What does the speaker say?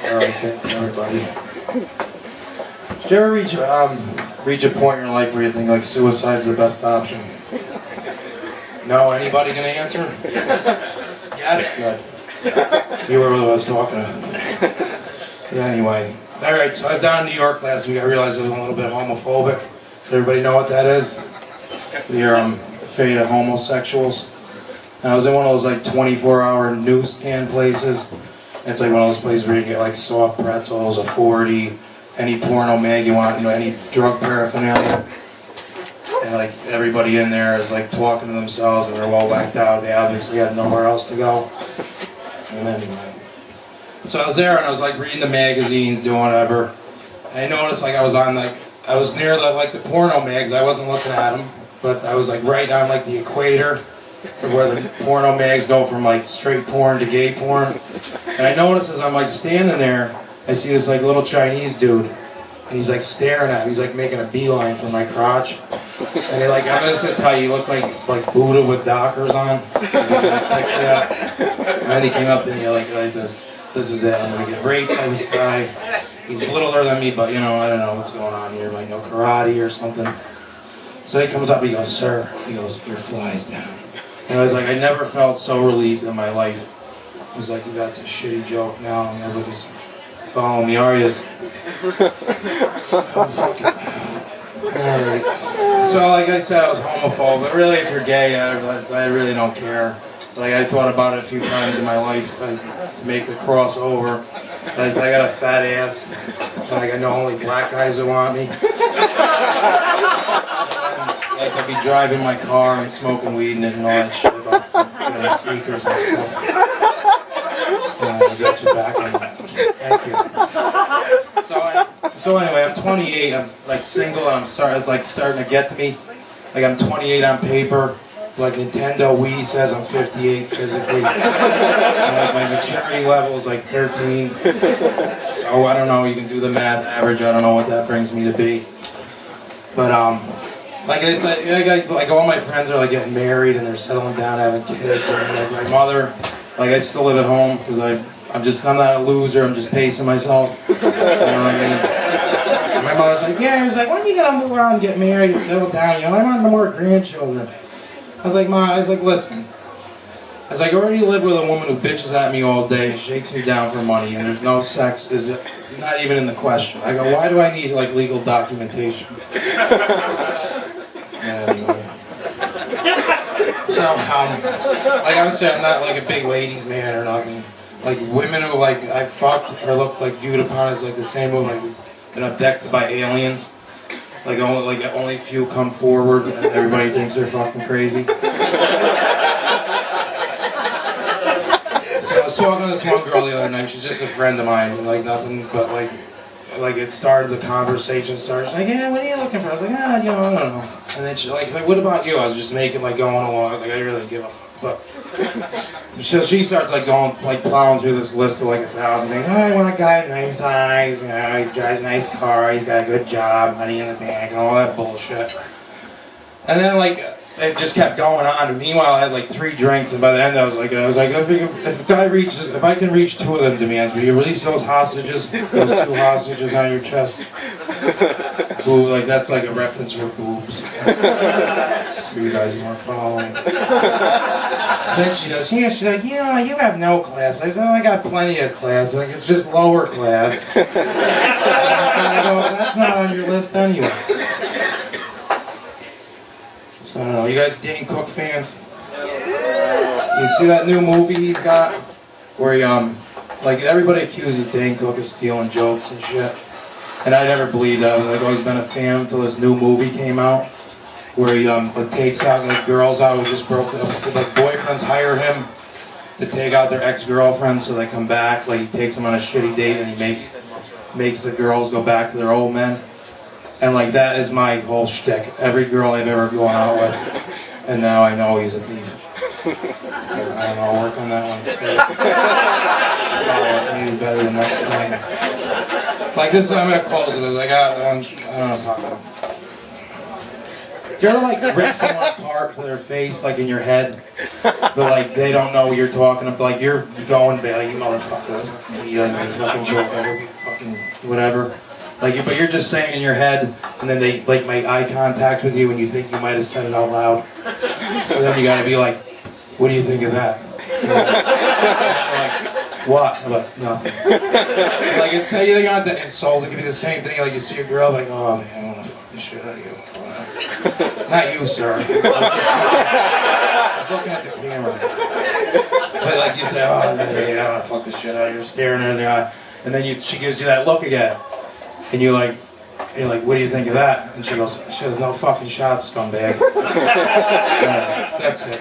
Alright, thanks everybody. Did you ever reach a point in your life where you think like suicide's the best option? No? Anybody gonna answer? Yes? Good. You were what I was talking to. Yeah, anyway. Alright, so I was down in New York last week. I realized I was a little bit homophobic. Does everybody know what that is? You're afraid of homosexuals. And I was in one of those like 24-hour newsstand places. It's like one of those places where you get like soft pretzels, a 40, any porno mag you want, any drug paraphernalia. And like everybody in there is like talking to themselves and they're all whacked out. They obviously had nowhere else to go. And anyway. So I was there and I was like reading the magazines, doing whatever. And I noticed like I was near the porno mags. I wasn't looking at them, but I was like right on like the equator, where the porno mags go from like straight porn to gay porn. And I noticed as I'm like standing there, I see this like little Chinese dude, and he's like staring at me. He's like making a beeline for my crotch. And I'm just gonna tell you, he looked like Buddha with Dockers on. Picture that. And then he came up to me like this is it. I'm gonna get raped by this guy. He's littler than me, but I don't know what's going on here. Like no karate or something. So he comes up, he goes, "Sir," he goes, "your fly's down." And I was like, I never felt so relieved in my life. I was like, that's a shitty joke now. Nobody's following me, are you? Alright. So like I said, I was homophobic. But really, if you're gay, I really don't care. Like I thought about it a few times in my life to make the crossover. I got a fat ass. Like I know only black guys that want me. Like I'd be driving my car and smoking weed and all that shit about sneakers and stuff. So I'll get you back in. Thank you. So anyway, I'm 28. I'm like single and I'm starting to get to me. Like I'm 28 on paper. Like Nintendo Wii says I'm 58 physically. Like my maturity level is like 13. So I don't know. You can do the math average. I don't know what that brings me to be. But like it's like all my friends are like getting married and they're settling down, having kids, and like my mother, like I still live at home because I'm not a loser. I'm just pacing myself. You know what I mean? And my mother's like, yeah. I was like, when are you gonna move around and get married and settle down? I want no more grandchildren. I was like, Ma, listen. I was like, I already live with a woman who bitches at me all day, shakes me down for money, and there's no sex. Is it not even in the question? I go, why do I need like legal documentation? Anyway. So, like I would say, I'm not like a big ladies' man or nothing. Like women who like I fucked or looked like viewed upon as like the same way, like been abducted by aliens. Like only few come forward and everybody thinks they're fucking crazy. So I was talking to this one girl the other night. She's just a friend of mine. Like nothing but like it started, the conversation started. She's like, yeah, what are you looking for? I was like, I don't know. And then she's like, what about you? I was just making like going along. I was like, I didn't really give a fuck. But so she starts like going, like plowing through this list of like 1,000 things. Oh, I want a guy with nice eyes, he drives a nice car, he's got a good job, money in the bank, and all that bullshit. And then like it just kept going on. And meanwhile, I had like 3 drinks, and by the end I was like, if I can reach 2 of them demands, will you release those hostages, those 2 hostages on your chest? Ooh, like that's like a reference for boobs. For you guys who aren't following. Then she goes, yeah, she's like, you have no class. I said, I got plenty of class. Like, it's just lower class. I go, that's not on your list anyway. So I don't know, you guys Dane Cook fans? You see that new movie he's got? Where he, like everybody accuses Dane Cook of stealing jokes and shit. And I never believed that. I've always been a fan until this new movie came out. Where he takes out like girls out who just broke up. Like boyfriends hire him to take out their ex-girlfriends so they come back. Like he takes them on a shitty date and he makes the girls go back to their old men. And like that is my whole shtick. Every girl I've ever gone out with, and now I know he's a thief. I don't know, I'll work on that one. Maybe better than next time. Like this, I'm gonna close with this. I don't know. Do you ever like rip someone apart to their face, like in your head, but like they don't know what you're talking about? Like you're going, like, you motherfucker, you fucking joke, like fucking whatever. Like, but you're just saying in your head, and then they like make eye contact with you, and you think you might have said it out loud. So then you gotta be like, "What do you think of that?" Like, what? I'm like, nothing. Like, it's you got that insult. It could be the same thing. Like you see a girl, like, "Oh man, I wanna fuck the shit out of you." Not you, sir. Just looking at the camera. But like you say, "Oh man, I wanna fuck the shit out of you." You're staring her in the eye, and then she gives you that look again. And you're like, what do you think of that? And she goes, no fucking shot, scumbag. That's it.